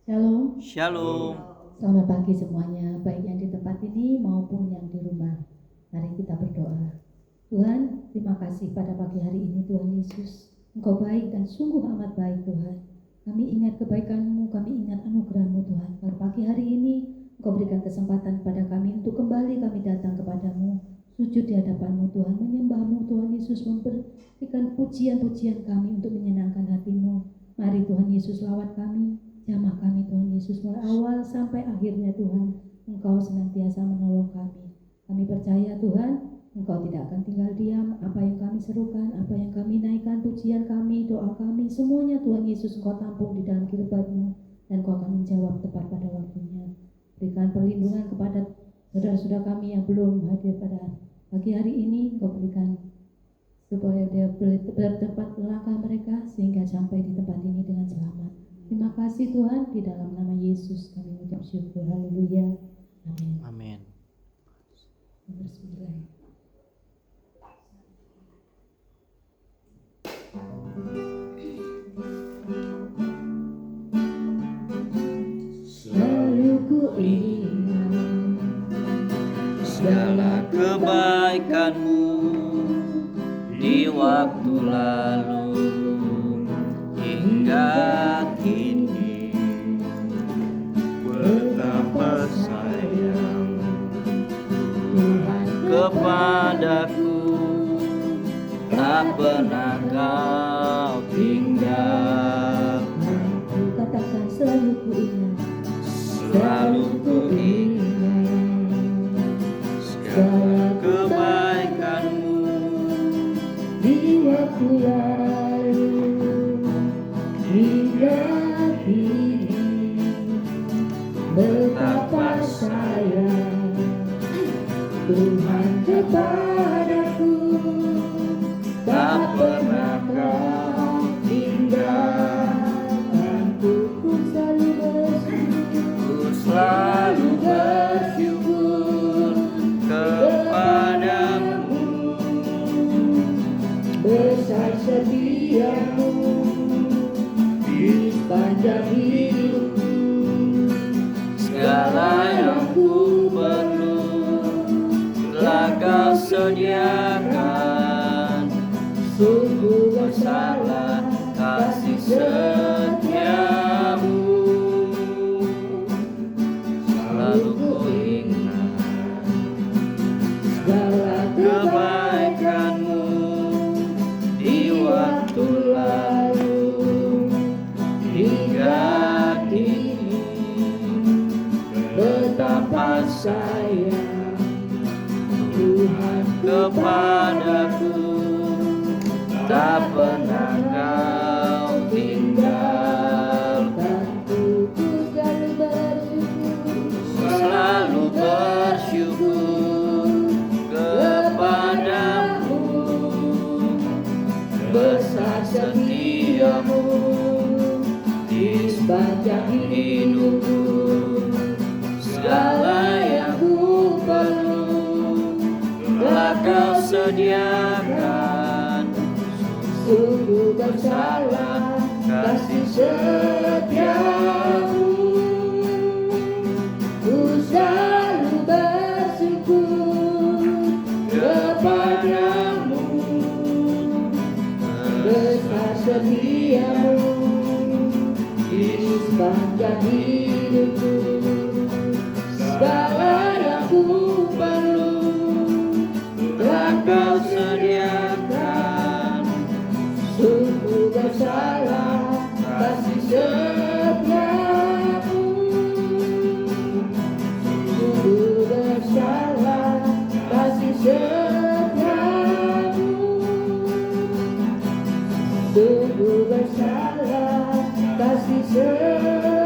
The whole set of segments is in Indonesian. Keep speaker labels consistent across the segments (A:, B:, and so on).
A: Shalom.
B: Shalom.
A: Selamat pagi semuanya, baik yang di tempat ini maupun yang di rumah. Mari kita berdoa. Tuhan, terima kasih pada pagi hari ini Tuhan Yesus. Engkau baik dan sungguh amat baik Tuhan. Kami ingat kebaikan-Mu, kami ingat anugerah-Mu Tuhan. Pada pagi hari ini Engkau berikan kesempatan kepada kami untuk kembali kami datang kepadamu, sujud di hadapan-Mu Tuhan, menyembah-Mu Tuhan Yesus, memberikan pujian-pujian kami untuk menyenangkan hati-Mu. Mari Tuhan Yesus lawat kami, jamah kami Tuhan Yesus, mulai awal sampai akhirnya Tuhan, Engkau senantiasa menolong kami. Kami percaya Tuhan, Engkau tidak akan tinggal diam. Apa yang kami serukan, apa yang kami naikkan, pujian kami, doa kami, semuanya Tuhan Yesus Engkau tampung di dalam kirbat-Mu, dan Engkau akan menjawab tepat pada waktunya. Berikan perlindungan kepada saudara-saudara kami yang belum hadir pada pagi hari ini. Engkau berikan supaya dia bertempat langkah mereka sehingga sampai di tempat ini dengan selamat. Terima kasih Tuhan, di dalam nama Yesus kami mengucap syukur. Haleluya. Amin.
B: Amin.
A: Nomor 9. Selalu ku ingat
B: Segala kebaikan-Mu di waktu lalu hingga kini. Betapa sayang
A: Tuhan
B: kepadaku, tak pernah Kau tinggalkan.
A: Ku katakan selalu ku ingat,
B: Selalu ku ingat segala kebaikan-Mu
A: di waktu lalu hingga kini. Betapa sayang Tuhan kepadaku, tak pernah Kau tinggalkanku. Ku selalu bersyukur,
B: Ku selalu bersyukur kepadamu.
A: besar setiamu di sepanjang hidupku.
B: Segala yang ku perlu telah Kau sediakan. Sungguh besarlah kasih setiamu. Selalu ku ingat
A: Segala
B: kebaikan-Mu di waktu lalu hingga kini. Betapa sayang Tuhan kepadaku, tak pernah Kau tinggalkanku.
A: Ku selalu bersyukur,
B: Selalu bersyukur kepadamu. Besar setiamu di sepanjang hidupku. Segala yang ku perlu telah Kau sediakan.
A: sungguh besarlah kasih setiamu. Ku selalu bersyukur kepadamu, besar setiamu di sepanjang hidupku. Segala yang ku perlu telah Kau sediakan. Sungguh besarlah kasih setiamu. Sungguh besarlah kasih setiamu. Sungguh besarlah kasih setiamu.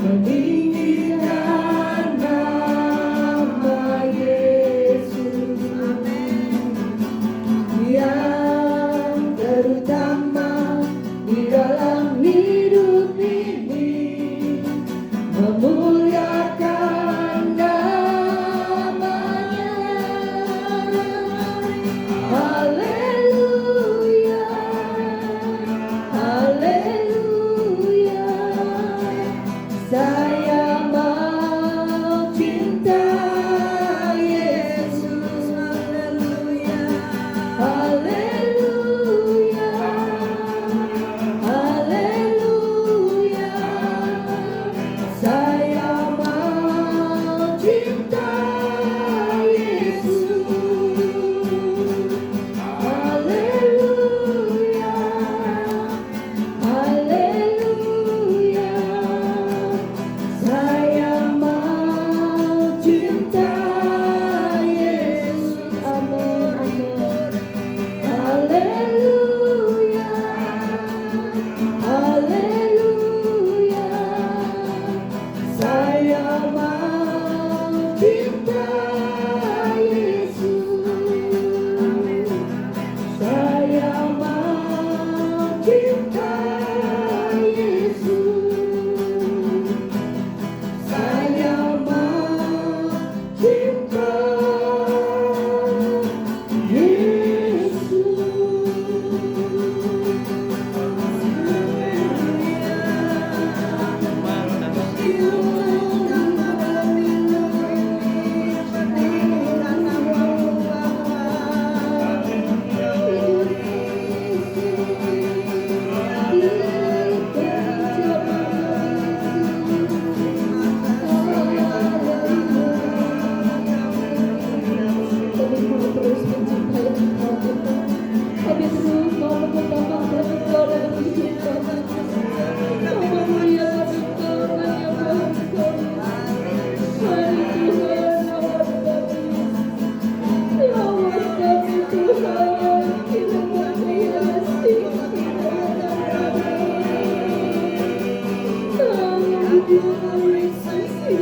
B: meninggikan nama Yesus yang terutama di dalam hidup ini, memuliakan namanya. Haleluya, haleluya, saya mau cinta Yesus. Haleluya, haleluya, haleluya, saya mau cinta Yesus. Haleluya, haleluya, saya mau cinta Yesus. Amin, amin. Haleluya, haleluya, saya mau cinta Yesus. Saya mau cinta Yesus. Saya mau cinta Kami mau terus mencintai Engkau, Tuhan. Kami terus mau mengutamakan Engkau dalam hidup kami. Mau memuliakan Engkau, menyembah Engkau. Mari Tuhan, lawan kami. Lawan kami, Tuhan. Kiranya menghiasi hidayah kami. Kami diulangi sisi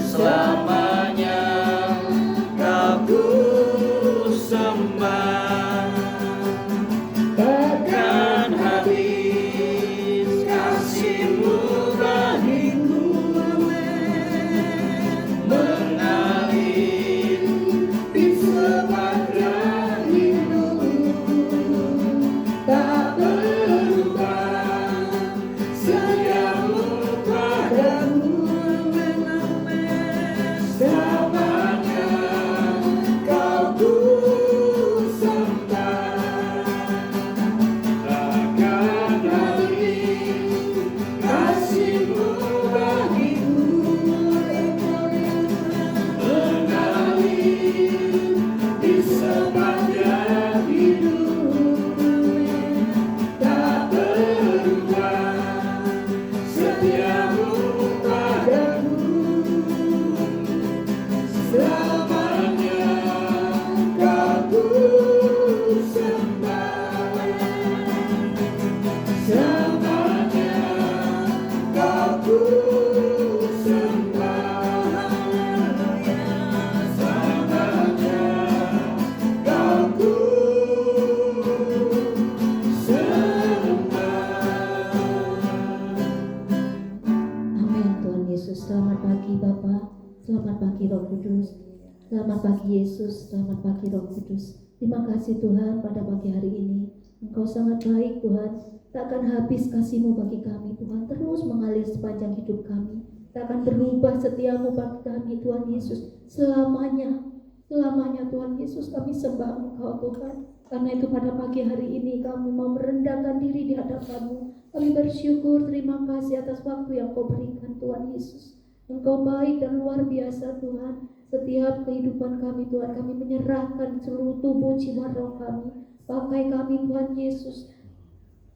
B: selamanya kau
A: Yesus. Selamat pagi Roh Kudus. Terima kasih Tuhan pada pagi hari ini. Engkau sangat baik Tuhan. Tak akan habis kasih-Mu bagi kami Tuhan. Terus mengalir sepanjang hidup kami. Tak akan berubah setiamu bagi kami Tuhan Yesus. Selamanya. Selamanya Tuhan Yesus kami sembah Engkau Tuhan. Karena itu pada pagi hari ini kami mau merendahkan diri di hadapan-Mu. Kami bersyukur, terima kasih atas waktu yang Kau berikan Tuhan Yesus. Engkau baik dan luar biasa Tuhan. Setiap kehidupan kami Tuhan, kami menyerahkan seluruh tubuh jiwa roh kami. Pakai kami Tuhan Yesus.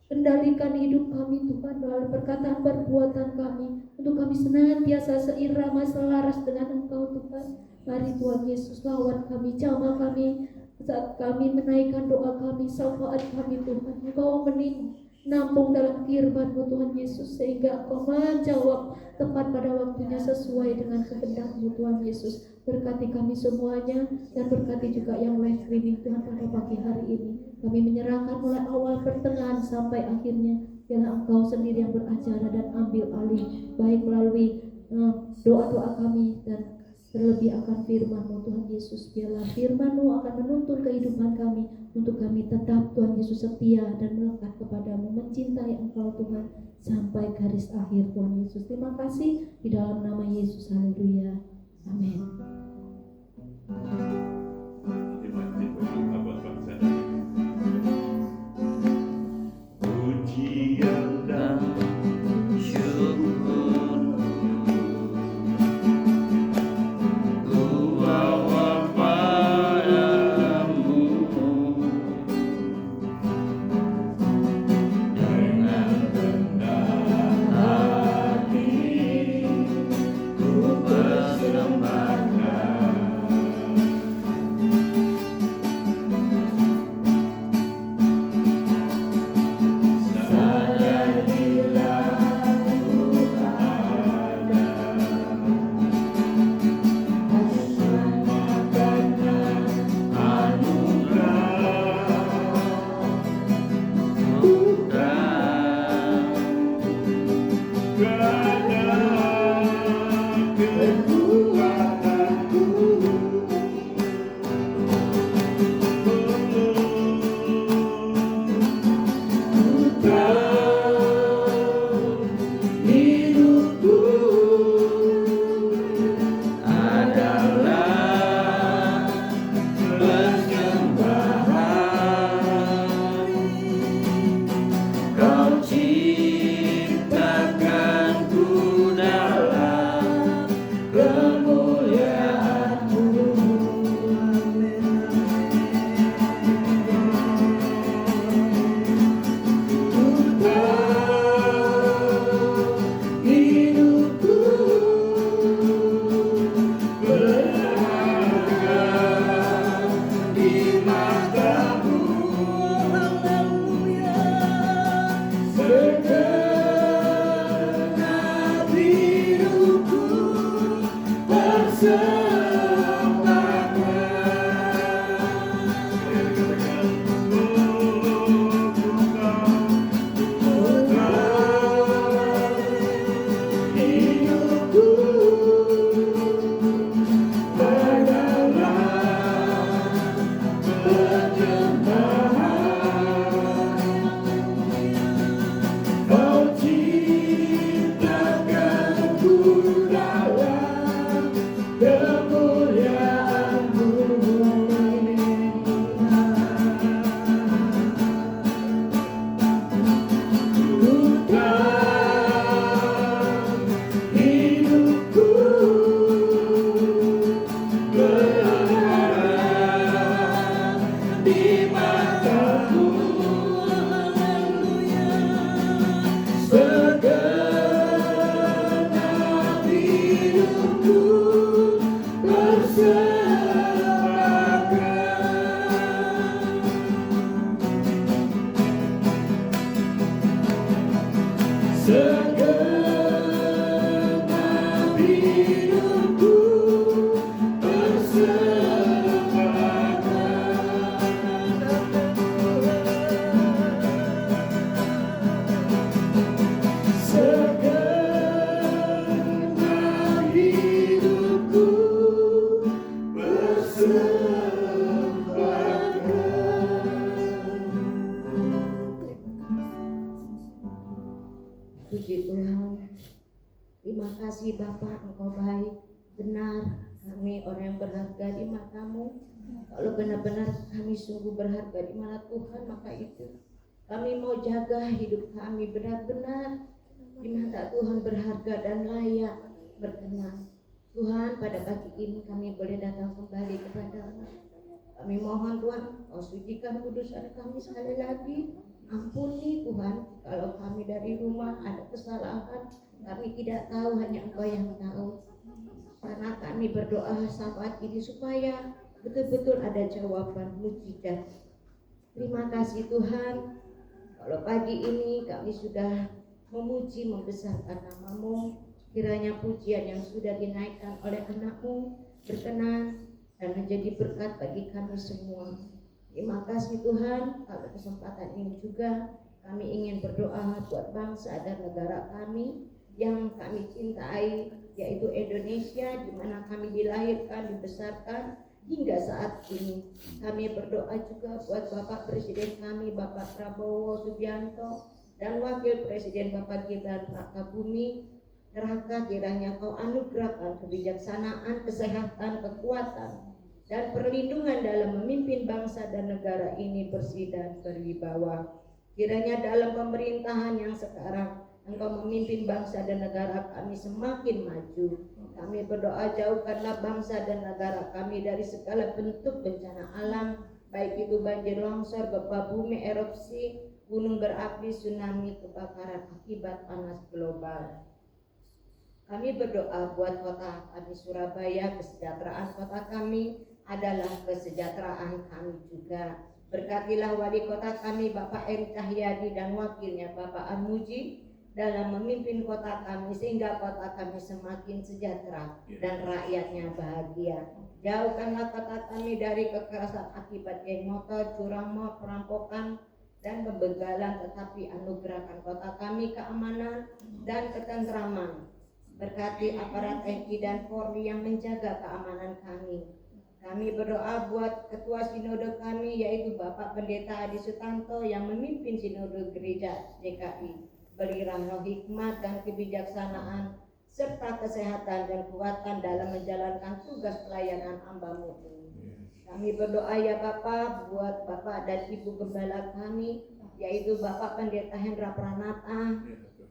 A: Kendalikan hidup kami Tuhan melalui perkataan perbuatan kami. Untuk kami senantiasa seirama selaras dengan Engkau Tuhan. Mari Tuhan Yesus lawan kami, jamah kami. Saat kami menaikkan doa kami, syafaat kami Tuhan. Engkau menampung dalam firman-Mu Tuhan Yesus. Sehingga Engkau menjawab tepat pada waktunya sesuai dengan kehendak-Mu Tuhan Yesus. Berkati kami semuanya dan berkati juga yang live streaming Tuhan pada pagi hari ini. Kami menyerahkan mulai awal pertengahan sampai akhirnya. Biarlah Engkau sendiri yang beracara dan ambil alih. Baik melalui doa-doa kami dan terlebih akan firman-Mu Tuhan Yesus. Biarlah firman-Mu akan menuntun kehidupan kami. Untuk kami tetap Tuhan Yesus setia dan melekat kepadamu. Mencintai Engkau Tuhan sampai garis akhir Tuhan Yesus. Terima kasih di dalam nama Yesus. Haleluya. Amin.
C: Pujian dan syukur ku bawa padamu dengan rendah hati ku persembahkan
B: kasih Bapa, Engkau baik, benar. Kami orang yang berharga di mata-Mu. Kalau benar-benar kami sungguh berharga di mata Tuhan, maka itu kami mau jaga hidup kami benar-benar di mata Tuhan, berharga dan layak, berkenan. Tuhan, pada pagi ini kami boleh datang kembali kepada-Mu. Kami mohon Tuhan, Kau sucikan kudusan kami sekali lagi. Ampuni Tuhan, kalau kami dari rumah ada kesalahan, kami tidak tahu, hanya Engkau yang tahu. Karena kami berdoa saat ini supaya betul-betul ada jawaban mujizat. Terima kasih Tuhan, kalau pagi ini kami sudah memuji membesarkan nama-Mu, kiranya pujian yang sudah dinaikkan oleh anak-Mu berkenan dan menjadi berkat bagi kami semua. Terima kasih Tuhan, pada kesempatan ini juga kami ingin berdoa buat bangsa dan negara kami yang kami cintai, yaitu Indonesia, di mana kami dilahirkan, dibesarkan hingga saat ini. Kami berdoa juga buat Bapak Presiden kami, Bapak Prabowo Subianto, dan Wakil Presiden Bapak Gibran Rakabumi Raka. Kiranya Kau anugerahkan kebijaksanaan, kesehatan, kekuatan, dan perlindungan dalam memimpin bangsa dan negara ini bersih dan berwibawa. Kiranya dalam pemerintahan yang sekarang Engkau memimpin bangsa dan negara kami semakin maju. Kami berdoa, jauhkanlah bangsa dan negara kami dari segala bentuk bencana alam, baik itu banjir, longsor, gempa bumi, erupsi, gunung berapi, tsunami, kebakaran akibat panas global. Kami berdoa buat kota kami Surabaya, kesejahteraan kota kami adalah kesejahteraan kami juga. Berkatilah wali kota kami Bapak Eri Cahyadi dan wakilnya Bapak Anmuji dalam memimpin kota kami, sehingga kota kami semakin sejahtera dan rakyatnya bahagia. Jauhkanlah kota kami dari kekerasan akibat geng motor, curanmor, perampokan, dan pembegalan, tetapi anugerahkan kota kami keamanan dan ketentraman. Berkati aparat TNI dan Polri yang menjaga keamanan kami. Kami berdoa buat ketua sinode kami, yaitu Bapak Pendeta Adi Sutanto yang memimpin sinode gereja DKI. Berilah roh hikmat dan kebijaksanaan serta kesehatan dan kekuatan dalam menjalankan tugas pelayanan hamba-Mu ini. Kami berdoa ya Bapak buat Bapak dan Ibu Gembala kami, yaitu Bapak Pendeta Hendra Pranata.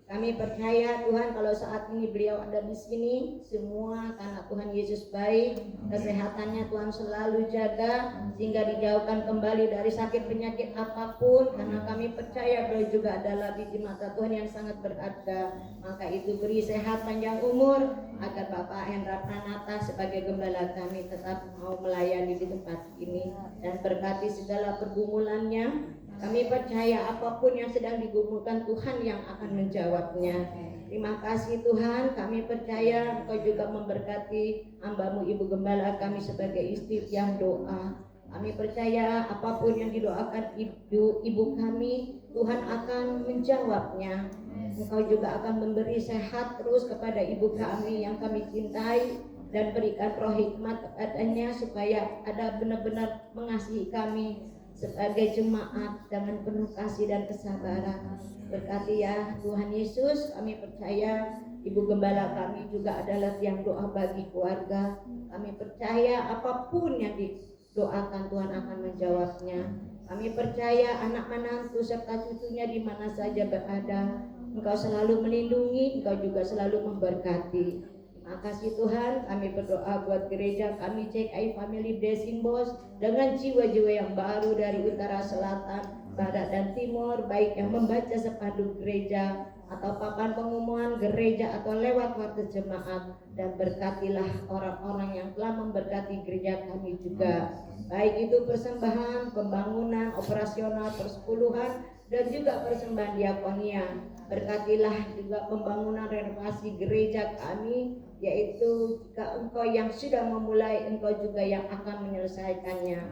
B: Kami percaya Tuhan kalau saat ini beliau ada di sini semua karena Tuhan Yesus baik, kesehatannya Tuhan selalu jaga sehingga dijauhkan kembali dari sakit penyakit apapun, karena kami percaya beliau juga adalah di mata Tuhan yang sangat berharga. Maka itu beri sehat panjang umur agar Bapak Hendra Pranata sebagai gembala kami tetap mau melayani di tempat ini dan berkati segala pergumulannya. Kami percaya apapun yang sedang digumulkan Tuhan yang akan menjawabnya. Terima kasih Tuhan, kami percaya Engkau juga memberkati hamba-Mu Ibu Gembala kami sebagai istri yang doa. Kami percaya apapun yang didoakan ibu kami, Tuhan akan menjawabnya. Engkau juga akan memberi sehat terus kepada ibu kami yang kami cintai, dan berikan roh hikmat kepadanya supaya ada benar-benar mengasihi kami sebagai jemaat dengan penuh kasih dan kesabaran. Berkati ya Tuhan Yesus, kami percaya Ibu Gembala kami juga adalah tiang doa bagi keluarga. Kami percaya apapun yang didoakan Tuhan akan menjawabnya. Kami percaya anak menantu serta cucunya di mana saja berada, Engkau selalu melindungi, Engkau juga selalu memberkati. Terima kasih Tuhan, kami berdoa buat gereja kami CKI Family Blessing Boss dengan jiwa-jiwa yang baru dari utara, selatan, barat, dan timur, baik yang membaca sepanduk gereja atau papan pengumuman gereja atau lewat waktu jemaat, dan berkatilah orang-orang yang telah memberkati gereja kami juga, baik itu persembahan, pembangunan, operasional, persepuluhan, dan juga persembahan diakonia. Berkatilah juga pembangunan renovasi gereja kami, yaitu jika Engkau yang sudah memulai, Engkau juga yang akan menyelesaikannya.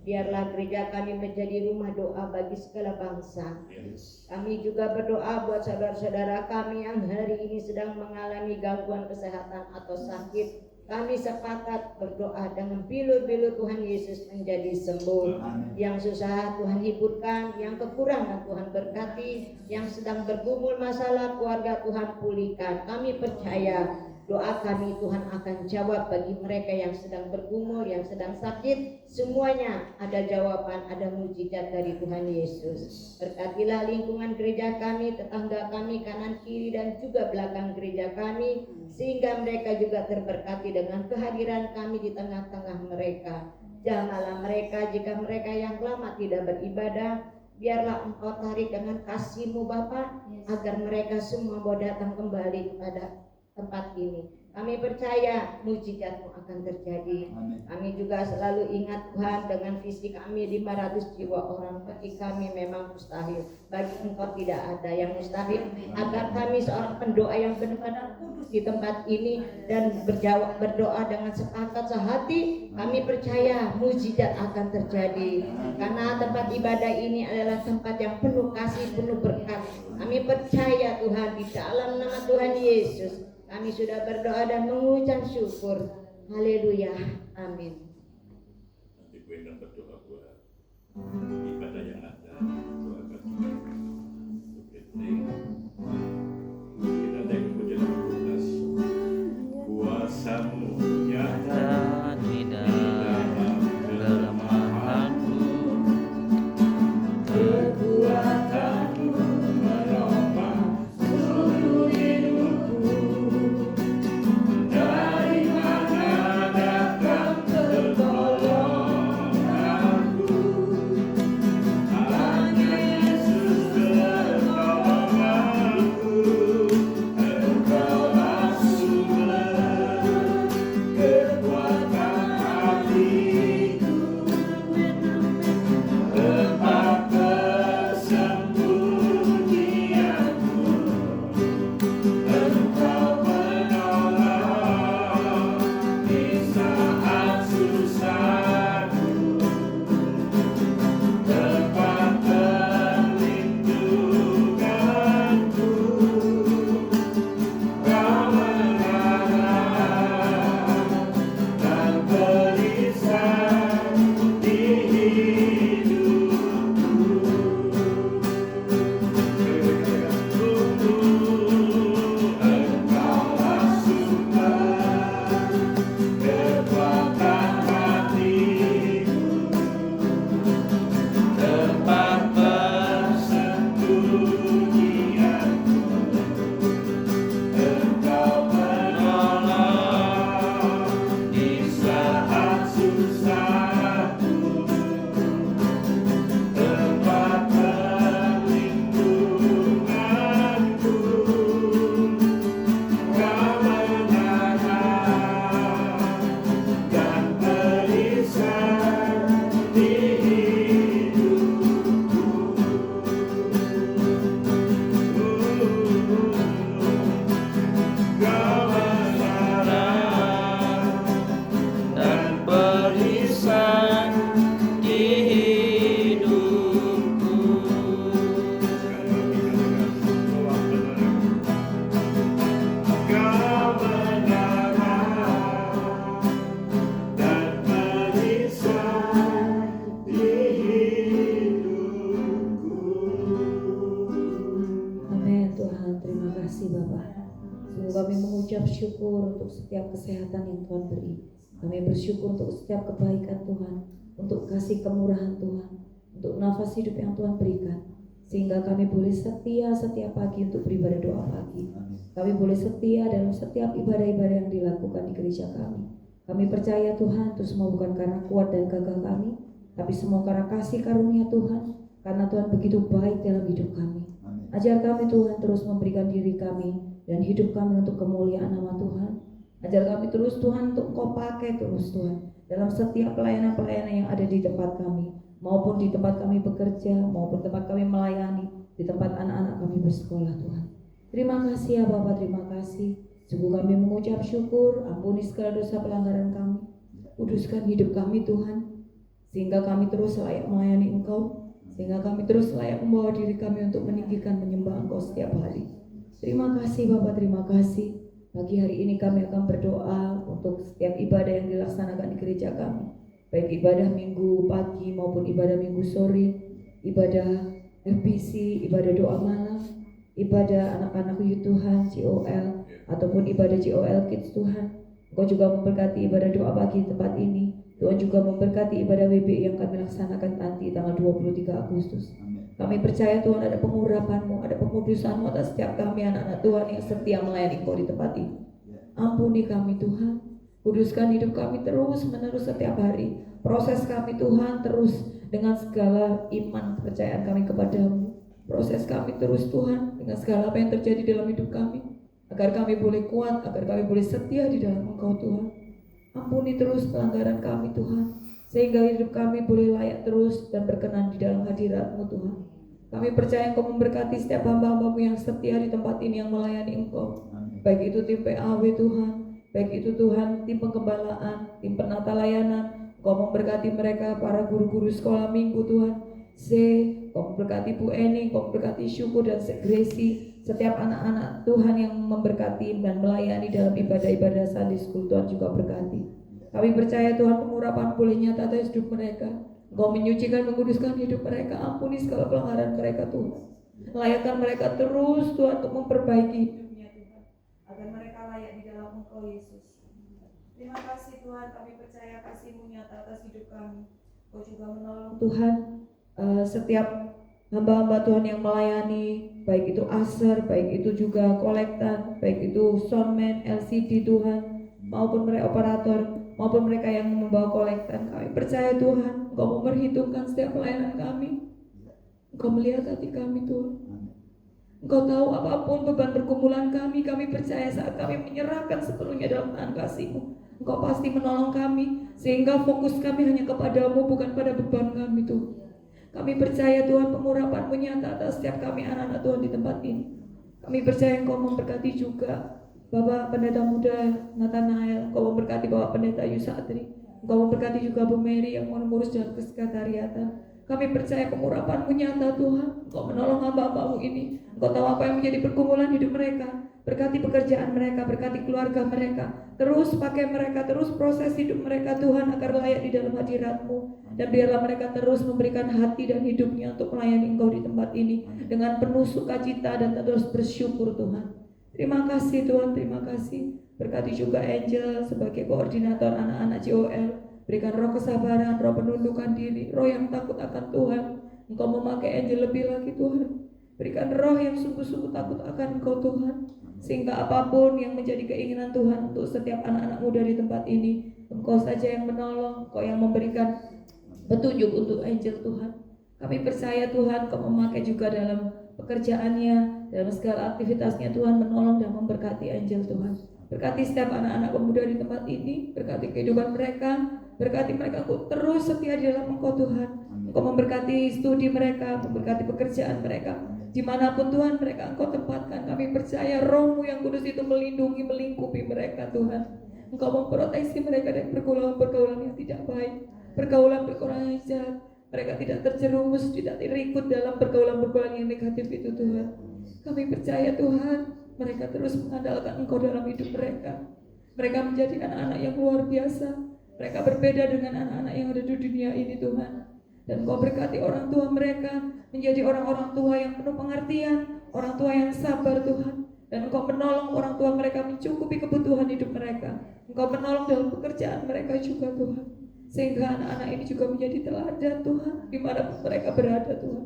B: Biarlah gereja kami menjadi rumah doa bagi segala bangsa. Kami juga berdoa buat saudara-saudara kami yang hari ini sedang mengalami gangguan kesehatan atau sakit. Kami sepakat berdoa dengan pilu-pilu Tuhan Yesus menjadi sembuh. Yang susah Tuhan hiburkan, yang kekurangan Tuhan berkati, yang sedang bergumul masalah keluarga Tuhan pulihkan. Kami percaya Doa kami Tuhan akan jawab bagi mereka yang sedang bergumul, yang sedang sakit. Semuanya ada jawaban, ada mujizat dari Tuhan Yesus. Berkatilah lingkungan gereja kami, tetangga kami, kanan kiri dan juga belakang gereja kami, sehingga mereka juga terberkati dengan kehadiran kami di tengah-tengah mereka. Janganlah mereka, jika mereka yang lama tidak beribadah, biarlah Engkau tarik dengan kasih-Mu Bapa, agar mereka semua mau datang kembali kepada tempat ini. Kami percaya mujizat-Mu akan terjadi. Kami juga selalu ingat Tuhan, dengan visi kami 500 jiwa orang, bagi kami memang mustahil, bagi Engkau tidak ada yang mustahil. Agar kami seorang pendoa yang benar-benar kudus di tempat ini dan berdoa dengan sepakat sehati, kami percaya mujizat akan terjadi. Karena tempat ibadah ini adalah tempat yang penuh kasih, penuh berkat. Kami percaya Tuhan, di dalam nama Tuhan Yesus kami sudah berdoa dan mengucap syukur. Haleluya. Amin.
C: Nanti gue akan berdoa buat ibadah yang ada. Doakan untuk penting. Kita tengok pujian 12. Kuasa-Mu nyata
D: di
C: di dalam kelemahanku. Kekuatan-Mu menopang seluruh hidupku. Dari mana datang pertolonganku? Hanya Yesus pertolonganku. Engkau sumber kekuatan hatiku, tempat persembunyianku. Engkau menolong di saat susahku, tempat perlindunganku. Kau mengarah dan perisai di hidupku. Engkaulah sumber kekuatan hatiku, tempat persembunyianku. Engkau menolong di saat susahku, tempat perlindunganku. Kau mengarah dan perisai di hidupku. Kau mengarah dan perisai di hidupku. Kau mengarah dan perisai di hidupku.
A: Amin Tuhan, terima kasih Bapak. Sungguh kami mengucap syukur untuk setiap kesehatan yang Tuhan beri. Kami bersyukur untuk setiap kebaikan Tuhan, untuk kasih kemurahan Tuhan, untuk nafas hidup yang Tuhan berikan. Sehingga kami boleh setia setiap pagi untuk beribadah doa pagi. Kami boleh setia dalam setiap ibadah-ibadah yang dilakukan di gereja kami. Kami percaya Tuhan, itu semua bukan karena kuat dan gagah kami, tapi semua karena kasih karunia Tuhan, karena Tuhan begitu baik dalam hidup kami. Ajar kami Tuhan terus memberikan diri kami dan hidup kami untuk kemuliaan nama Tuhan. Ajar kami terus Tuhan untuk Engkau pakai terus Tuhan dalam setiap pelayanan-pelayanan yang ada di tempat kami, maupun di tempat kami bekerja, maupun tempat kami melayani, di tempat anak-anak kami bersekolah Tuhan. Terima kasih ya Bapak, terima kasih. Sungguh kami mengucap syukur, ampuni segala dosa pelanggaran kami. Kuduskan hidup kami Tuhan, sehingga kami terus layak melayani Engkau, sehingga kami terus layak membawa diri kami untuk meninggikan menyembah Engkau setiap hari. Terima kasih Bapak, terima kasih. Pagi hari ini kami akan berdoa untuk setiap ibadah yang dilaksanakan di gereja kami, baik ibadah minggu pagi maupun ibadah minggu sore, ibadah FBC, ibadah doa malam, ibadah anak-anak Tuhan, COL,
B: ataupun ibadah JOL Kids Tuhan. Engkau juga memberkati ibadah doa pagi di tempat ini. Tuhan juga memberkati ibadah WB yang kami laksanakan nanti tanggal 23 Agustus. Kami percaya Tuhan ada pengurapan-Mu, ada pengudusan-Mu atas setiap kami anak-anak Tuhan yang setia melayani Engkau di tempat ini. Ampuni kami Tuhan, kuduskan hidup kami terus menerus setiap hari. Proses kami Tuhan terus dengan segala iman kepercayaan kami kepadamu. Proses kami terus Tuhan dengan segala apa yang terjadi dalam hidup kami, agar kami boleh kuat, agar kami boleh setia di dalam Engkau Tuhan. Ampuni terus pelanggaran kami Tuhan, sehingga hidup kami boleh layak terus dan berkenan di dalam hadirat-Mu Tuhan. Kami percaya Engkau memberkati setiap hamba-hamba-Mu yang setia di tempat ini yang melayani Engkau. Baik itu tim PAW Tuhan, baik itu Tuhan tim penggembalaan, tim penata layanan. Engkau memberkati mereka, para guru-guru sekolah minggu Tuhan. Engkau memberkati Bu Eni, Engkau memberkati Syukur dan Gresi, setiap anak-anak Tuhan yang memberkati dan melayani dalam ibadah-ibadah Sunday School. Tuhan juga berkati. Kami percaya Tuhan pengurapan boleh nyata atas hidup mereka. Engkau menyucikan, menguduskan hidup mereka. Ampuni segala pelanggaran mereka Tuhan. Layakkan mereka terus Tuhan untuk memperbaiki hidupnya Tuhan, agar mereka layak di dalam Engkau Yesus. Terima kasih Tuhan, kami percaya kasih-Mu nyata atas hidup kami. Engkau juga menolong Tuhan setiap hamba-hamba Tuhan yang melayani, baik itu aser, baik itu juga kolektan, baik itu soundman, LCD Tuhan, maupun mereka operator, maupun mereka yang membawa kolektan. Kami percaya Tuhan, Engkau memperhitungkan setiap pelayanan kami. Engkau melihat hati kami Tuhan. Engkau tahu apapun beban pergumulan kami percaya saat kami menyerahkan sepenuhnya dalam tangan kasih-Mu, Engkau pasti menolong kami, sehingga fokus kami hanya kepadamu, bukan pada beban kami Tuhan. Kami percaya Tuhan pengurapan-Mu nyata atas setiap kami anak-anak Tuhan di tempat ini. Kami percaya Engkau memberkati juga Bapak Pendeta Muda Nathanael, Engkau memberkati Bapak Pendeta Yusatri, Engkau memberkati juga Bu Mary yang mengurus dalam kesekretariatan. Kami percaya pengurapan-Mu nyata Tuhan, Engkau menolong hamba-hamba-Mu ini. Engkau tahu apa yang menjadi pergumulan hidup mereka. Berkati pekerjaan mereka, berkati keluarga mereka. Terus pakai mereka, terus proses hidup mereka Tuhan, agar layak di dalam hadirat-Mu. Dan biarlah mereka terus memberikan hati dan hidupnya untuk melayani Engkau di tempat ini dengan penuh sukacita dan terus bersyukur Tuhan. Terima kasih Tuhan, terima kasih. Berkati juga Angel sebagai koordinator anak-anak JOL. Berikan roh kesabaran, roh penundukan diri, roh yang takut akan Tuhan. Engkau memakai Angel lebih lagi Tuhan. Berikan roh yang sungguh-sungguh takut akan Engkau Tuhan, sehingga apapun yang menjadi keinginan Tuhan untuk setiap anak-anak muda di tempat ini, Engkau saja yang menolong, Engkau yang memberikan petunjuk untuk Angel Tuhan. Kami percaya Tuhan Engkau memakai juga dalam pekerjaannya, dalam segala aktivitasnya Tuhan, menolong dan memberkati Angel Tuhan. Berkati setiap anak-anak pemuda di tempat ini, berkati kehidupan mereka, berkati mereka untuk terus setia di dalam Engkau Tuhan. Engkau memberkati studi mereka, memberkati pekerjaan mereka. Dimanapun Tuhan mereka Engkau tempatkan, kami percaya Roh-Mu yang kudus itu melindungi, melingkupi mereka Tuhan. Engkau memproteksi mereka dari pergaulan-pergaulan yang tidak baik, pergaulan-pergaulan yang jahat. Mereka tidak terjerumus, tidak terikut dalam pergaulan-pergaulan yang negatif itu Tuhan. Kami percaya Tuhan, mereka terus mengandalkan Engkau dalam hidup mereka. Mereka menjadi anak-anak yang luar biasa. Mereka berbeda dengan anak-anak yang ada di dunia ini Tuhan. Dan Engkau berkati orang tua mereka menjadi orang-orang tua yang penuh pengertian, orang tua yang sabar Tuhan. Dan Engkau menolong orang tua mereka mencukupi kebutuhan hidup mereka. Engkau menolong dalam pekerjaan mereka juga Tuhan. Sehingga anak-anak ini juga menjadi teladan Tuhan dimanapun mereka berada Tuhan.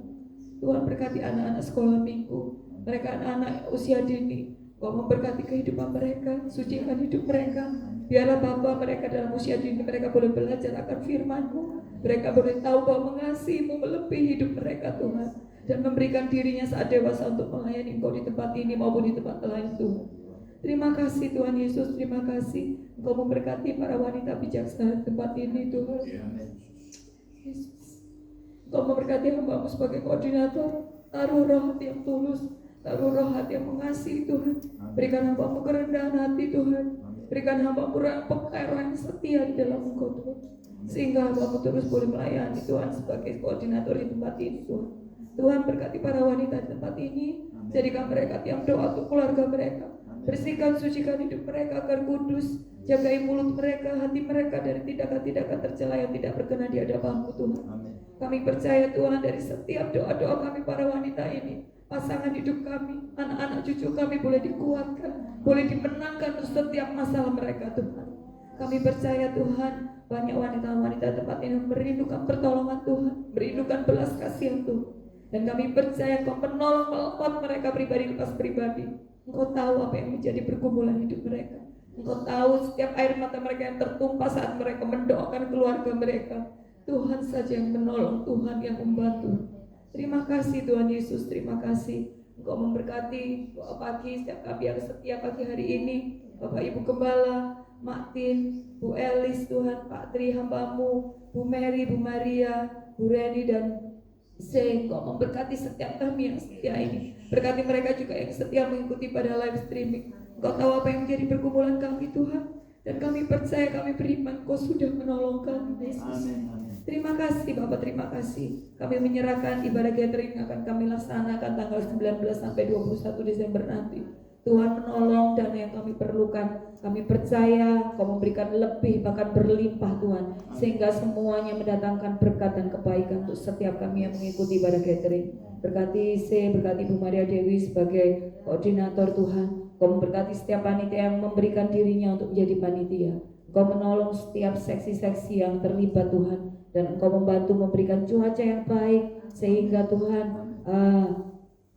B: Tuhan berkati anak-anak sekolah minggu, mereka anak-anak usia dini. Engkau memberkati kehidupan mereka, sucikan hidup mereka. Biarlah Bapa mereka dalam usia dini mereka boleh belajar akan firman-Mu. Mereka boleh tahu bahwa mengasihi-Mu melebihi hidup mereka Tuhan, dan memberikan dirinya saat dewasa untuk melayani Engkau di tempat ini maupun di tempat lain Tuhan. Terima kasih Tuhan Yesus, terima kasih. Engkau memberkati para wanita bijaksana di tempat ini Tuhan. Yesus, Engkau memberkati hamba-Mu sebagai koordinator. Taruh roh hati yang tulus, taruh roh hati yang mengasihi Tuhan. Berikan hamba-Mu kerendahan hati Tuhan. Berikan hamba-Mu yang setia di dalam Engkau Tuhan, sehingga hamba-Mu terus boleh melayani Tuhan sebagai koordinator di tempat ini Tuhan. Tuhan berkati para wanita di tempat ini. Jadikan mereka tiap doa untuk keluarga mereka. Bersihkan, sucikan hidup mereka agar kudus. Jagai mulut mereka, hati mereka dari tindakan-tindakan tercela yang tidak berkenan di hadapan-Mu Tuhan. Kami percaya Tuhan dari setiap doa-doa kami para wanita ini,
D: pasangan hidup kami, anak-anak cucu kami boleh dikuatkan, boleh dimenangkan untuk setiap masalah mereka Tuhan. Kami percaya Tuhan, banyak wanita-wanita tempat ini merindukan pertolongan Tuhan, merindukan belas kasihan Tuhan. Dan kami percaya Engkau menolong melawat mereka pribadi lepas pribadi. Engkau tahu apa yang menjadi pergumulan hidup mereka. Engkau tahu setiap air mata mereka yang tertumpah saat mereka mendoakan keluarga mereka. Tuhan saja yang menolong, Tuhan yang membantu. Terima kasih Tuhan Yesus, terima kasih. Engkau memberkati doa pagi setiap kami yang setia pagi hari ini. Bapak Ibu Gembala, Mak Tin, Bu Elis Tuhan, Pak Tri hambamu, Bu Mary, Bu Maria, Bu Reni dan Engkau memberkati setiap kami yang setia ini. Berkati mereka juga yang setia mengikuti pada live streaming. Engkau tahu apa yang menjadi pergumulan kami Tuhan. Dan kami percaya, kami beriman Engkau sudah menolong kami Yesus. Terima kasih Bapak, terima kasih. Kami menyerahkan ibadah gathering akan kami laksanakan tanggal 19 sampai 21 Desember nanti. Tuhan menolong dana yang kami perlukan. Kami percaya Kau memberikan lebih, bahkan berlimpah Tuhan, sehingga semuanya mendatangkan berkat dan kebaikan untuk setiap kami yang mengikuti ibadah gathering. Berkati berkati Bu Maria Dewi sebagai koordinator Tuhan. Kau memberkati setiap panitia yang memberikan dirinya untuk menjadi panitia. Kau menolong setiap seksi-seksi yang terlibat Tuhan, dan Engkau membantu memberikan cuaca yang baik sehingga Tuhan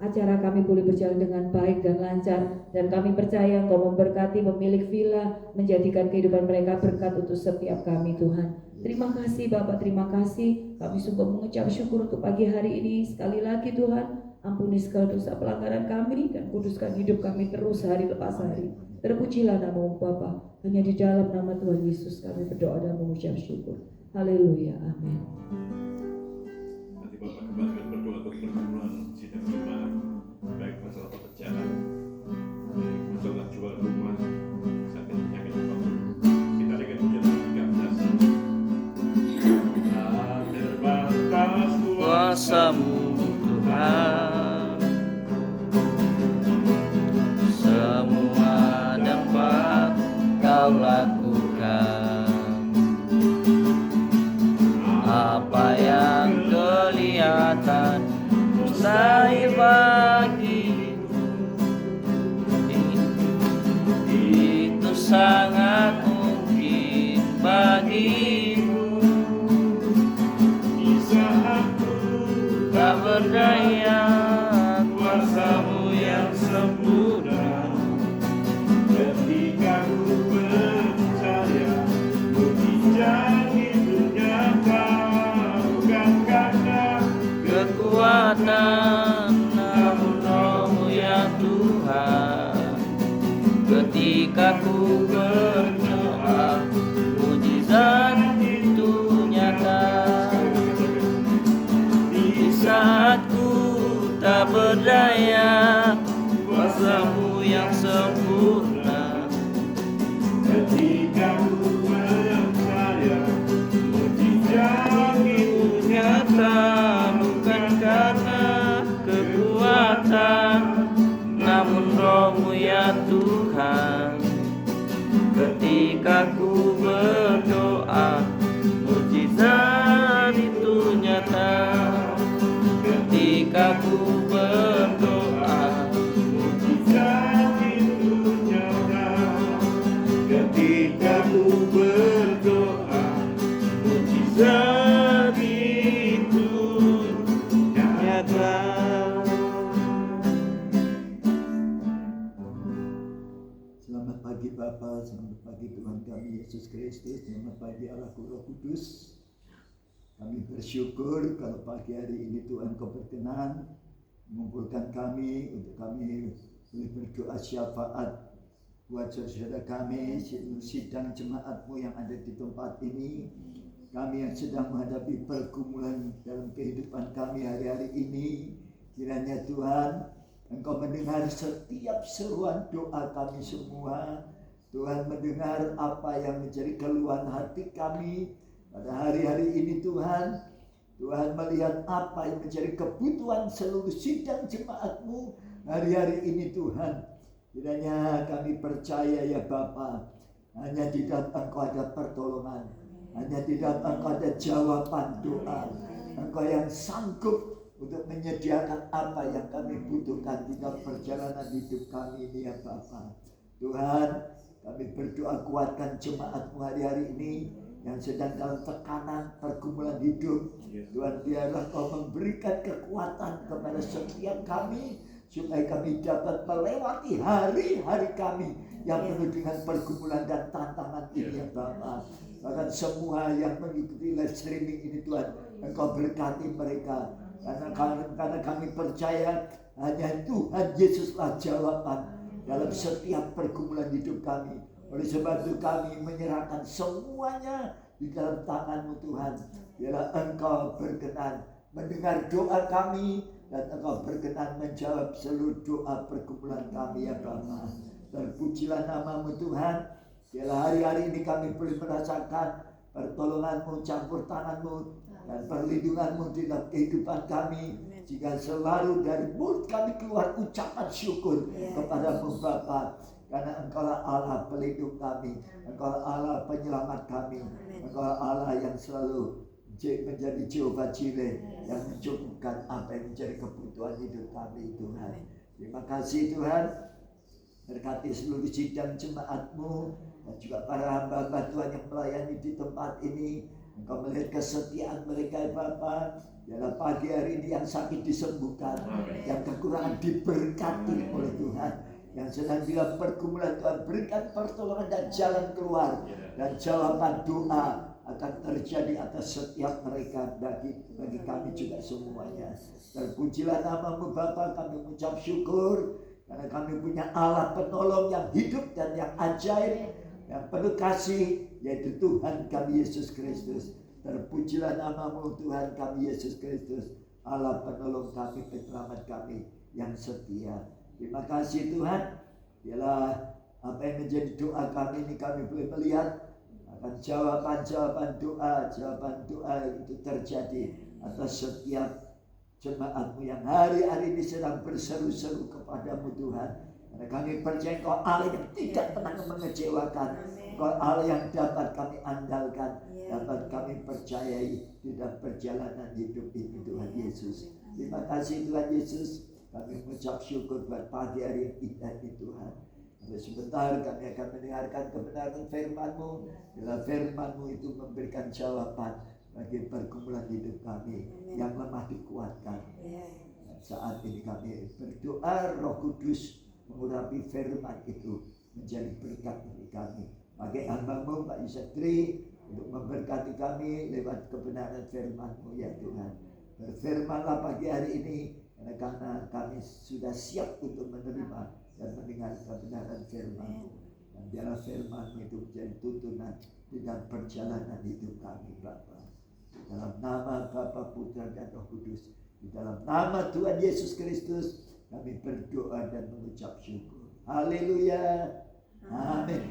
D: acara kami boleh berjalan dengan baik dan lancar. Dan kami percaya Engkau memberkati pemilik villa, menjadikan kehidupan mereka berkat untuk setiap kami Tuhan. Terima kasih Bapak, terima kasih. Kami sungguh mengucap syukur untuk pagi hari ini. Sekali lagi Tuhan, ampuni segala dosa pelanggaran kami dan kuduskan hidup kami terus hari lepas hari. Terpujilah nama-Mu Bapa. Hanya di dalam nama Tuhan Yesus kami berdoa dan mengucap syukur. Haleluya, amin.
C: Nanti Bapak kembali akan berdoa untuk pergumulan sidang jemaat, baik masalah pekerjaan, baik masalah jual rumah, sakit penyakit apapun. Kita dengan ujian 13. Tak terbatas
E: kuasa-Mu Tuhan, semua dapat Kau lakukan. Apa yang kelihatan mustahil bagimu, itu sangat mungkin bagimu.
C: di saat
E: Tak berdaya
C: kuasa-Mu yang sempurna. Ketika ku percaya mujizat itu nyata, bukan karena
E: kekuatan, namun Roh-Mu ya Tuhan. Ketika ku berdoa, mujizat itu nyata. Di saat ku tak berdaya, kuasa-Mu yang sempurna.
C: ketika ku percaya mujizat itu
E: Nyata bukan karena kekuatan, namun Roh-Mu ya Tuhan. Ketika ku berdoa, mujizat itu nyata. Ketika ku berdoa,
C: mujizat itu nyata. Ketika ku berdoa mujizat itu nyata.
F: Selamat pagi Bapa, selamat pagi Tuhan kami Yesus Kristus, selamat pagi Allah Roh Kudus. Kami bersyukur kalau pagi hari ini Tuhan Kau berkenan mengumpulkan kami untuk kami boleh berdoa syafaat buat saudara kami, sidang jemaat-Mu yang ada di tempat ini. Kami yang sedang menghadapi pergumulan dalam kehidupan kami hari-hari ini, kiranya Tuhan Engkau mendengar setiap seruan doa kami semua. Tuhan mendengar apa yang menjadi keluhan hati kami pada hari-hari ini Tuhan. Tuhan melihat apa yang menjadi kebutuhan seluruh sidang jemaat-Mu hari-hari ini Tuhan. Kiranya kami percaya ya Bapa, hanya di dalam Engkau ada pertolongan, hanya di dalam Engkau ada jawaban doa. Engkau yang sanggup untuk menyediakan apa yang kami butuhkan di dalam perjalanan hidup kami ini ya Bapa. Tuhan, kami berdoa kuatkan jemaat-Mu hari-hari ini yang sedang dalam tekanan pergumulan hidup. Tuhan, biarlah Kau memberikan kekuatan kepada setiap kami supaya kami dapat melewati hari-hari kami yang penuh dengan pergumulan dan tantangan ini ya Bapa. Bahkan semua yang mengikuti live streaming ini Tuhan, Engkau berkati mereka. Karena kami percaya hanya Tuhan Yesuslah jawaban dalam setiap pergumulan hidup kami. Oleh sebab itu kami menyerahkan semuanya di dalam tangan-Mu Tuhan. Biarlah Engkau berkenan mendengar doa kami dan Engkau berkenan menjawab seluruh doa pergumulan kami ya Bapa. Terpujilah nama-Mu Tuhan. Biarlah hari-hari ini kami boleh merasakan pertolongan-Mu, campur tangan-Mu dan perlindungan-Mu di dalam kehidupan kami. Jika selalu dari mulut kami keluar ucapan syukur kepada-Mu Bapa. Karena Engkaulah Allah pelindung kami, Engkaulah Allah penyelamat kami, Engkaulah Allah yang selalu menjadi Jehovah Jireh yang mencukupkan apa yang menjadi kebutuhan hidup kami Tuhan. Terima kasih Tuhan. Berkati seluruh sidang jemaat-Mu dan juga para hamba-hamba Tuhan yang melayani di tempat ini. Engkau melihat kesetiaan mereka ya Bapa. Dalam pagi hari ini yang sakit disembuhkan, yang kekurangan diberkati oleh Tuhan, yang sedang dalam pergumulan Tuhan berikan pertolongan dan jalan keluar, dan jawaban doa akan terjadi atas setiap mereka bagi kami juga semuanya. Terpujilah nama-Mu Bapa, kami mengucap syukur karena kami punya Allah penolong yang hidup dan yang ajaib, yang penuh kasih, yaitu Tuhan kami Yesus Kristus. Terpujilah nama-Mu Tuhan kami Yesus Kristus, Allah penolong kami, penyelamat kami yang setia. Terima kasih Tuhan. Biarlah apa yang menjadi doa kami ini kami boleh melihat akan jawaban doa itu terjadi atas setiap jemaat-Mu yang hari-hari ini sedang berseru-seru kepada-Mu Tuhan. Karena kami percaya Engkau Allah yang tidak pernah mengecewakan. Engkau Allah yang dapat kami andalkan, dapat kami percayai di dalam perjalanan hidup ini Tuhan Yesus. Terima kasih Tuhan Yesus. Kami mengucap syukur buat pagi hari yang indah ini Tuhan. Sampai sebentar kami akan mendengarkan kebenaran firman-Mu. Bila firman-Mu itu memberikan jawaban bagi pergumulan hidup kami yang lemah dikuatkan. Dan saat ini kami berdoa Roh Kudus mengurapi firman itu menjadi berkat bagi kami. Pakai hamba-Mu Pak Yusatri untuk memberkati kami lewat kebenaran firman-Mu ya Tuhan. Berfirmanlah pagi hari ini karena kami sudah siap untuk menerima dan mendengar kebenaran firman-Mu. Dan biarlah firman-Mu itu menjadi tuntunan di dalam perjalanan hidup kami Bapa. Di dalam nama Bapa, Putra dan Roh Kudus, di dalam nama Tuhan Yesus Kristus kami berdoa dan mengucap syukur. Haleluya. Amin.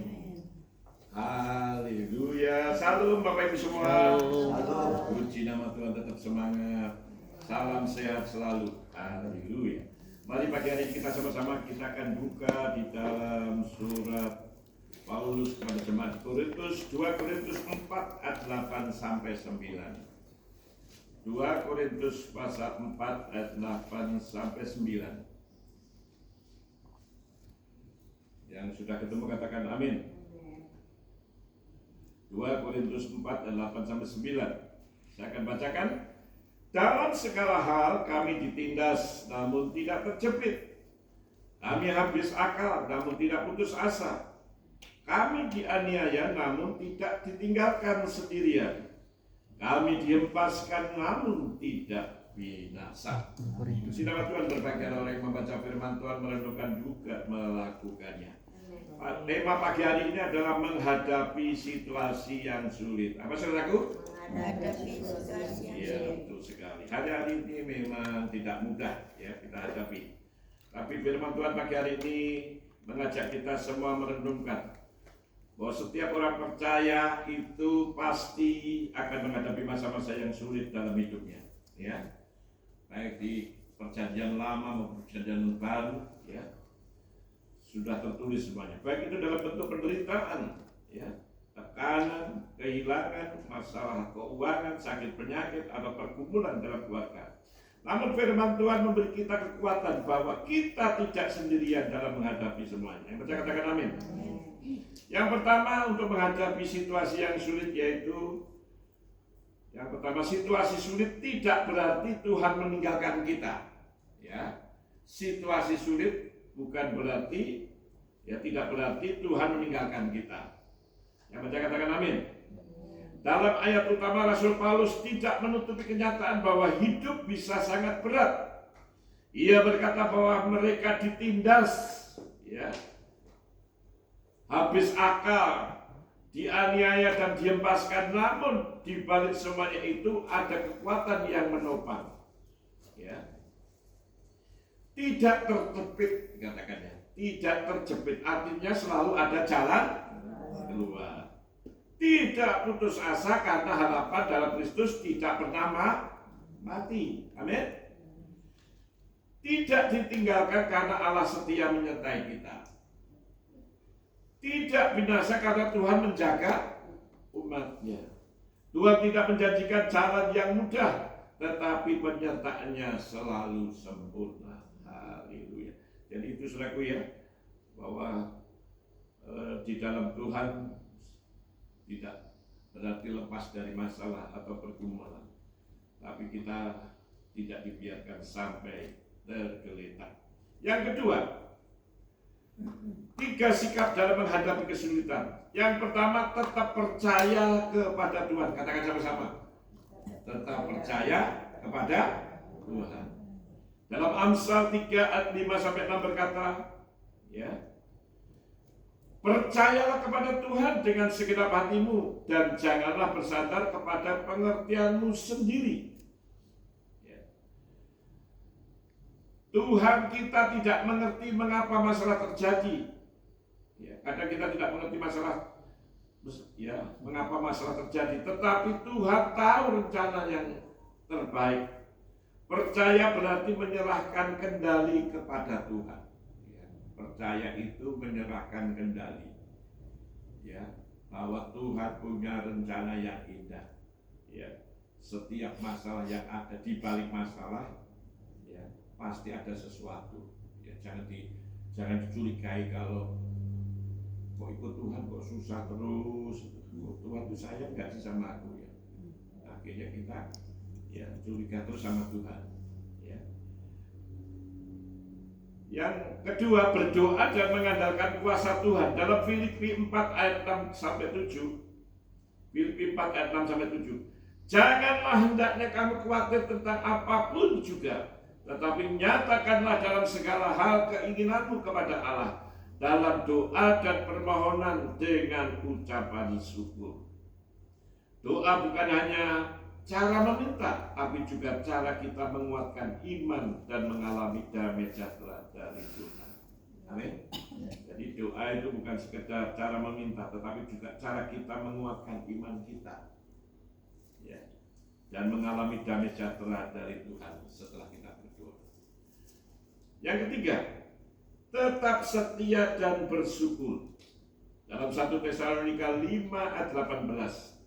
C: Haleluya. Salam Bapak Ibu semua.
F: Salam.
C: Puji nama Tuhan, tetap semangat. Salam sehat selalu. Haleluya. Mari pagi hari ini kita sama-sama kita akan buka di dalam surat Paulus kepada jemaat Korintus, 2 Korintus 4 ayat 8 sampai 9. 2 Korintus pasal 4 ayat 8 sampai 9. Yang sudah ketemu katakan amin. 2 Korintus 4 ayat 8 sampai 9. Saya akan bacakan. Dalam segala hal kami ditindas namun tidak terjepit. Kami habis akal namun tidak putus asa. Kami dianiaya namun tidak ditinggalkan sendirian. Kami dihempaskan namun tidak binasa. Puji nama Tuhan. Berbahagia orang yang membaca firman Tuhan, merenungkan juga melakukannya. Tema pagi hari ini adalah menghadapi situasi yang sulit. Apa saudaraku?
B: Menghadapi situasi yang
C: Iya,
B: sulit.
C: betul sekali. Hari-hari ini memang tidak mudah ya kita hadapi. Tapi firman Tuhan pagi hari ini mengajak kita semua merenungkan bahwa setiap orang percaya itu pasti akan menghadapi masa-masa yang sulit dalam hidupnya, ya. Baik di perjanjian lama maupun perjanjian baru, ya. Sudah tertulis semuanya. Baik itu dalam bentuk penderitaan, ya, tekanan, kehilangan, masalah keuangan, sakit penyakit, atau pergumulan dalam keluarga. Namun firman Tuhan memberi kita kekuatan bahwa kita tidak sendirian dalam menghadapi semuanya. Yang percaya katakan amin. Yang pertama, untuk menghadapi situasi yang sulit, yaitu yang pertama, situasi sulit tidak berarti Tuhan meninggalkan kita. Ya, situasi sulit bukan berarti, tidak berarti Tuhan meninggalkan kita. Yang percaya katakan amin. Dalam ayat utama Rasul Paulus tidak menutupi kenyataan bahwa hidup bisa sangat berat. Ia berkata bahwa mereka ditindas, habis akal, dianiaya dan dihempaskan. Namun di balik semuanya itu ada kekuatan yang menopang. Tidak terjepit, katakannya. Tidak terjepit, artinya selalu ada jalan keluar. Tidak putus asa karena harapan dalam Kristus tidak pernah mati. Amin. Tidak ditinggalkan karena Allah setia menyertai kita. Tidak binasa karena Tuhan menjaga umatnya. Tuhan tidak menjanjikan jalan yang mudah, tetapi penyertaannya selalu sempurna. Haleluya. Jadi itu saudaraku bahwa di dalam Tuhan tidak berarti lepas dari masalah atau pergumulan, tapi kita tidak dibiarkan sampai tergeletak. Yang kedua, 3 sikap dalam menghadapi kesulitan. Yang pertama, tetap percaya kepada Tuhan. Katakan sama-sama. Tetap percaya kepada Tuhan. Dalam Amsal 3 ayat 5-6 berkata, percayalah kepada Tuhan dengan segenap hatimu dan janganlah bersandar kepada pengertianmu sendiri. Tuhan kita tidak mengerti mengapa masalah terjadi. Kadang kita tidak mengerti masalah, mengapa masalah terjadi. Tetapi Tuhan tahu rencana yang terbaik. Percaya berarti menyerahkan kendali kepada Tuhan. Percaya itu menyerahkan kendali. Bahwa Tuhan punya rencana yang indah. Setiap masalah yang ada, di balik masalah pasti ada sesuatu. Jangan dicurigai kalau kok ikut Tuhan kok susah terus. Tuhan itu sayang nggak sih sama aku Akhirnya kita curiga terus sama Tuhan. Yang kedua, berdoa dan mengandalkan kuasa Tuhan. Dalam Filipi 4 ayat 6-7. Filipi 4 ayat 6-7. Janganlah hendaknya kamu khawatir tentang apapun juga, tetapi nyatakanlah dalam segala hal keinginanmu kepada Allah dalam doa dan permohonan dengan ucapan syukur. Doa bukan hanya cara meminta, tapi juga cara kita menguatkan iman dan mengalami damai sejahtera dari Tuhan. Amin. Jadi doa itu bukan sekedar cara meminta, tetapi juga cara kita menguatkan iman kita. Dan mengalami damai sejahtera dari Tuhan setelah kita berdoa. Yang ketiga, tetap setia dan bersyukur. Dalam 1 Tesalonika 5 ayat 18.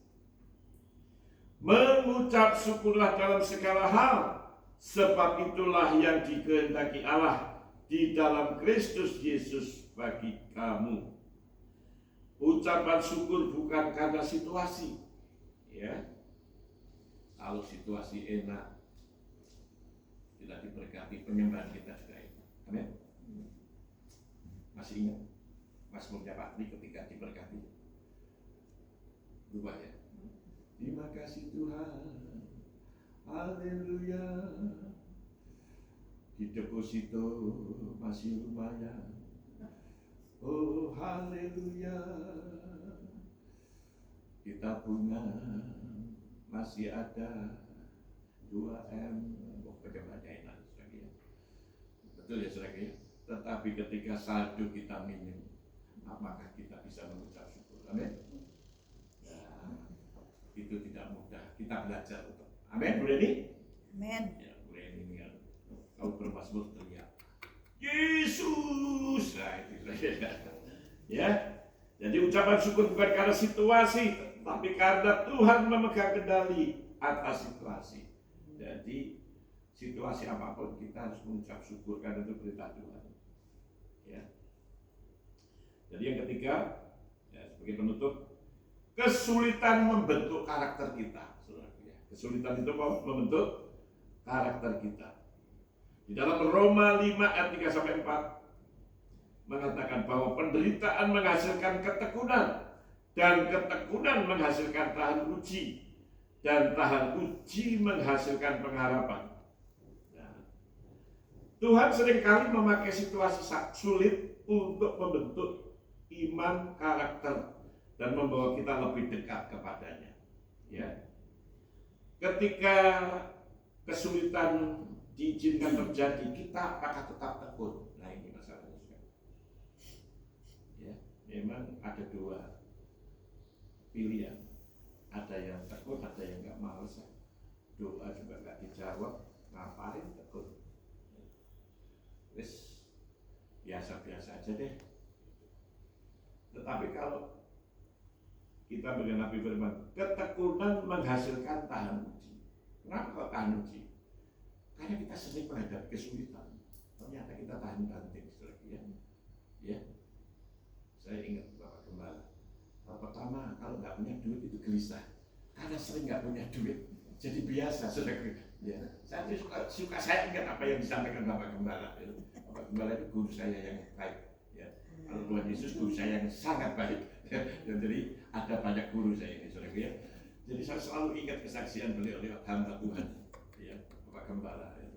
C: Mengucap syukurlah dalam segala hal, sebab itulah yang dikehendaki Allah di dalam Kristus Yesus bagi kamu. Ucapan syukur bukan karena situasi. Kalau situasi enak, tidak diberkati, penyembahan kita juga enak. Amin. Masih ingat Mazmurnya Pak Tri ketika diberkati? Lupa ya. Terima kasih Tuhan. Haleluya. Di deposito masih lumayan. Oh haleluya. Di tabungan masih ada 2M. Bagaimana enak saudara. Betul ya saudara. Tetapi ketika saldo kita minim, apakah kita bisa mengucap syukur? Amin. Itu tidak mudah. Kita belajar untuk. Amin. Boleh nih?
G: Amin.
C: Ya, boleh ini kan. Kau bermasmur teriak, Yesus. Nah, itu ya. Jadi ucapan syukur bukan karena situasi, tapi karena Tuhan memegang kendali atas situasi. Jadi situasi apapun kita harus mengucap syukur karena itu berita Tuhan. Ya. Jadi yang ketiga, ya, sebagai penutup, kesulitan membentuk karakter kita. Kesulitan itu membentuk karakter kita. Di dalam Roma 5 ayat 3-4 mengatakan bahwa penderitaan menghasilkan ketekunan, dan ketekunan menghasilkan tahan uji, dan tahan uji menghasilkan pengharapan. Nah, Tuhan seringkali memakai situasi sulit untuk membentuk iman, karakter, dan membawa kita lebih dekat kepadanya. Ya. Ketika kesulitan diizinkan terjadi, kita apakah tetap tekun? Nah, ini masalahnya. Ya, memang ada dua pilihan. Ada yang tekun, ada yang nggak males. Doa juga nggak dijawab, ngapain tekun? Wis biasa-biasa aja deh. Tetapi kalau kita menggenapi firman, ketekunan menghasilkan tahan uji. Kenapa kok tahan uji? Karena kita sering menghadapi kesulitan. Ternyata kita tahan banting lagi ya. Ya, saya ingat Bapak Gembala. Pertama, kalau nggak punya duit itu gelisah. Karena sering nggak punya duit, jadi biasa sudah. Ya, saya suka saya ingat apa yang disampaikan Bapak Gembala. Bapak Gembala itu guru saya yang baik. Ya, kalau Tuhan Yesus guru saya yang sangat baik. Dan jadi ada banyak guru saya ini, saudara ya. Jadi saya selalu ingat kesaksian beliau lewat hamba Tuhan, ya, Bapak Gembala. Ya.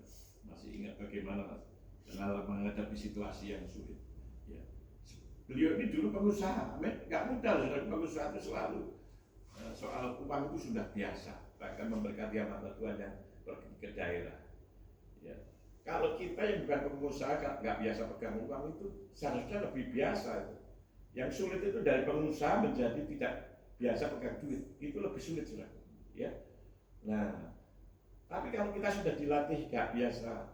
C: Masih ingat bagaimana dalam menghadapi situasi yang sulit. Ya. Beliau ini dulu pengusaha, nggak mudah, saudara. Pengusaha itu selalu soal uang itu sudah biasa, bahkan memberkati hamba Tuhan yang pergi ke daerah. Ya. Kalau kita yang bukan pengusaha nggak biasa pegang uang itu seharusnya lebih biasa itu. Yang sulit itu dari pengusaha menjadi tidak biasa pegang duit, itu lebih sulit sudah, ya. Nah, tapi kalau kita sudah dilatih gak biasa,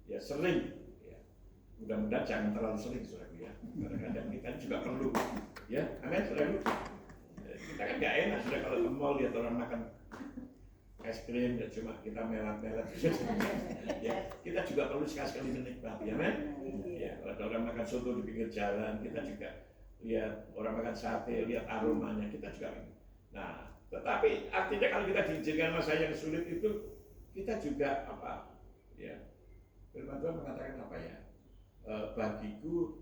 C: ya sering, ya. Mudah-mudahan jangan terlalu sering sudah, ya. Kadang-kadang kita juga perlu, ya. Amin, sudah. Kita kan gak enak sudah kalau ke mall lihat orang makan es krim, ya cuma kita melat-melat. Ya, kita juga perlu sekali-sekali menikmati, amin. Ya, kalau ada orang makan soto di pinggir jalan, kita juga lihat orang makan sate, lihat aromanya, kita juga. Nah, tetapi artinya kalau kita diizinkan masa yang sulit itu, kita juga apa? Ya, firman Tuhan mengatakan apa ya? Bagiku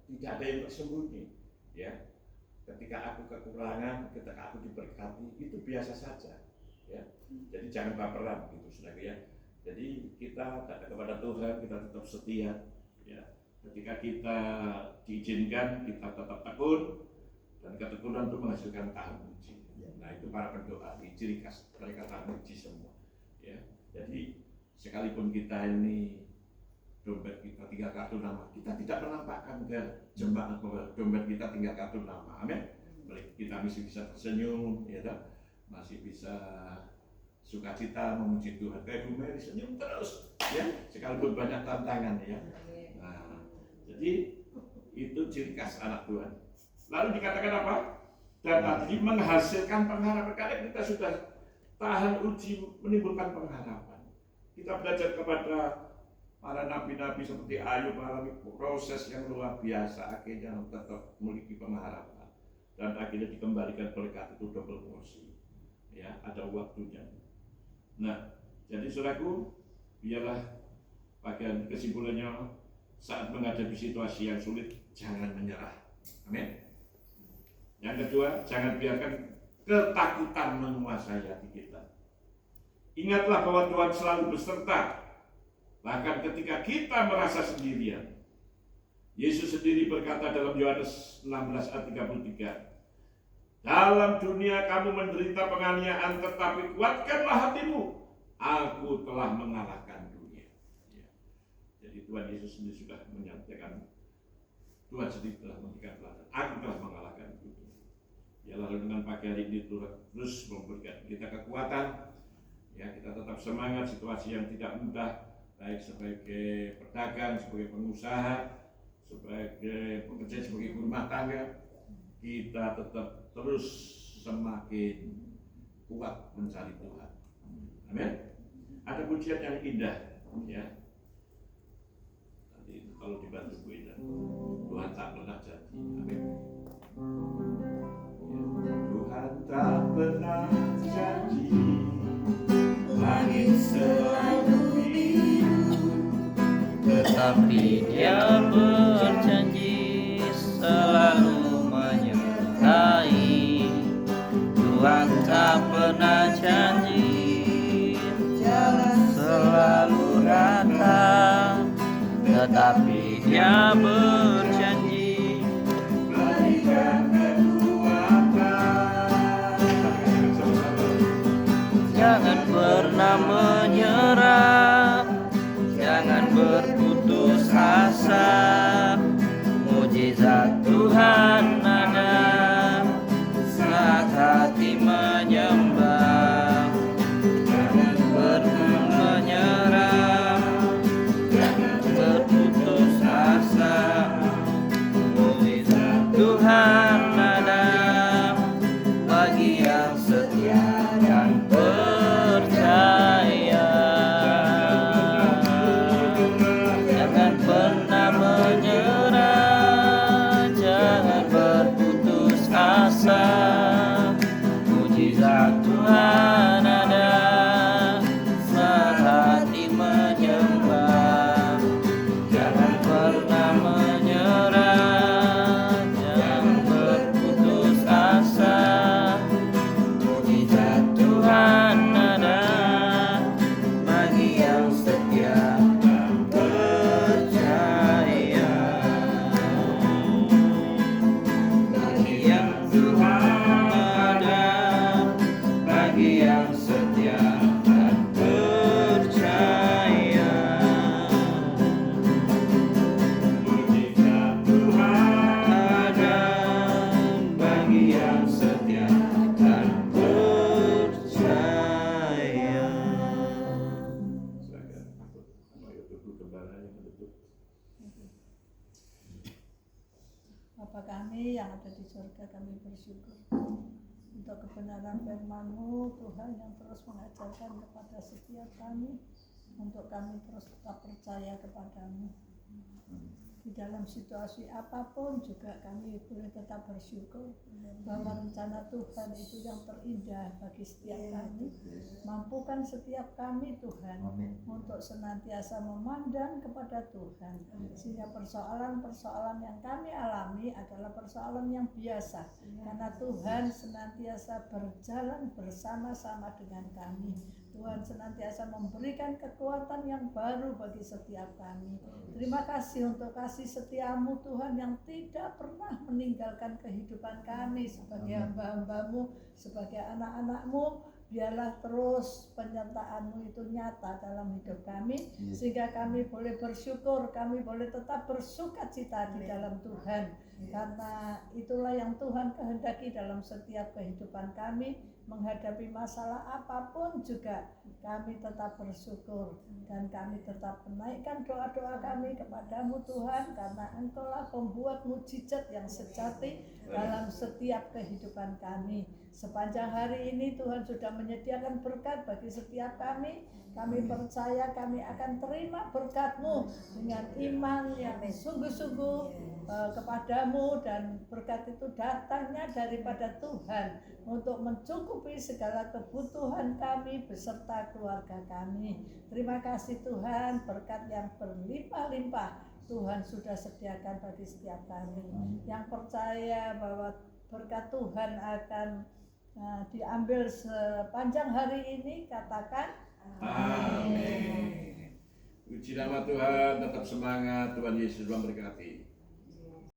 C: tidak ada yang tersembunyi. Ya, ketika aku kekurangan, ketika aku diberkati, itu biasa saja. Ya, jadi jangan baperan gitu, saudara ya. Jadi kita datang kepada Tuhan, kita tetap setia. Ya. Ketika kita diizinkan, kita tetap tekun, dan ketekunan itu menghasilkan tahan uji. Nah, itu para pendoa di ciri khas mereka tahan uji semua. Ya, jadi sekalipun kita ini dompet kita tinggal kartu nama, kita tidak menampakkan ke jemaat bahwa dompet kita tinggal kartu nama. Amin. Kita masih bisa tersenyum, ya tak? Masih bisa sukacita memuji Tuhan. Kayak Bu Mary senyum terus, ya, sekalipun banyak tantangan, ya. Nah, jadi itu ciri khas anak Tuhan. Lalu dikatakan apa? Dan tadi menghasilkan pengharapan. Karena kita sudah tahan uji menimbulkan pengharapan. Kita belajar kepada para nabi-nabi seperti Ayub mengalami proses yang luar biasa, akhirnya tetap memiliki pengharapan dan akhirnya dikembalikan berkat itu double porsi. Ya, ada waktunya. Nah, jadi saudaraku, biarlah bagian kesimpulannya, saat menghadapi situasi yang sulit, jangan menyerah. Amin. Yang kedua, jangan biarkan ketakutan menguasai hati kita. Ingatlah bahwa Tuhan selalu beserta. Bahkan ketika kita merasa sendirian. Yesus sendiri berkata dalam Yohanes 16 ayat 33, dalam dunia kamu menderita penganiayaan, tetapi kuatkanlah hatimu. Aku telah mengalahkan dunia. Ya. Jadi Tuhan Yesus sendiri sudah menyampaikan, Tuhan sendiri telah memberikan teladan. Aku telah mengalahkan dunia. Ya, lalu dengan pagi hari ini terus memberikan kita kekuatan. Ya, kita tetap semangat situasi yang tidak mudah, baik sebagai pedagang, sebagai pengusaha, sebagai pekerja, sebagai rumah tangga. Kita tetap terus semakin kuat mencari Tuhan. Amin. Ada pujian yang indah, ya. Nanti itu kalau dibantu Bu Indah, Tuhan tak pernah janji. Amin. Ya. Tuhan tak pernah janji, langit selalu biru,
E: Tetapi Dia berjanji selalu menyertai. Tuhan tak pernah janji jalan selalu rata, tetapi Dia berjanji
C: berikan kekuatan.
E: jangan pernah menyerah, jangan berputus asa. Mujizat Tuhan ada saat hati menyembah. Jangan pernah menyerah, jangan berputus asa. Mujizat Tuhan ada bagi yang setia dan percaya. Jangan pernah menyerah, jangan berputus asa. Mujizat Tuhan ada saat hati menyembah. Jangan pernah menyerah, jangan berputus asa. Mujizat Tuhan ada bagi yang setia dan percaya. Bagi yang Tuhan ada, bagi yang setia dan percaya.
C: Mujizat Tuhan
E: Ada bagi yang setia dan percaya.
C: silakan Ayo Tubuh Gembala yang menutup.
G: Bapa kami yang ada di surga, kami bersyukur untuk kebenaran firman-Mu Tuhan yang terus mengajarkan kepada setiap kami untuk kami terus tetap percaya kepadamu. Di dalam situasi apapun juga kami boleh tetap bersyukur bahwa rencana Tuhan itu yang terindah bagi setiap kami. Mampukan setiap kami Tuhan untuk senantiasa memandang kepada Tuhan, sehingga persoalan-persoalan yang kami alami adalah persoalan yang biasa, karena Tuhan senantiasa berjalan bersama-sama dengan kami. Tuhan senantiasa memberikan kekuatan yang baru bagi setiap kami. Terima kasih untuk kasih setia-Mu Tuhan yang tidak pernah meninggalkan kehidupan kami sebagai hamba-hamba-Mu, sebagai anak-anak-Mu. Biarlah terus penyertaan-Mu itu nyata dalam hidup kami, sehingga kami boleh bersyukur, kami boleh tetap bersukacita di dalam Tuhan. Karena itulah yang Tuhan kehendaki dalam setiap kehidupan kami. Menghadapi masalah apapun juga kami tetap bersyukur, dan kami tetap menaikkan doa-doa kami kepadamu Tuhan, karena Engkaulah pembuat mujizat yang sejati dalam setiap kehidupan kami. Sepanjang hari ini Tuhan sudah menyediakan berkat bagi setiap kami. Kami percaya kami akan terima berkat-Mu dengan iman yang sungguh-sungguh kepadamu, dan berkat itu datangnya daripada Tuhan untuk mencukupi segala kebutuhan kami beserta keluarga kami. Terima kasih Tuhan, berkat yang berlimpah-limpah Tuhan sudah sediakan bagi setiap kami. Yang percaya bahwa berkat Tuhan akan diambil sepanjang hari ini, katakan
C: Amin. Puji nama Tuhan, tetap semangat, Tuhan Yesus memberkati.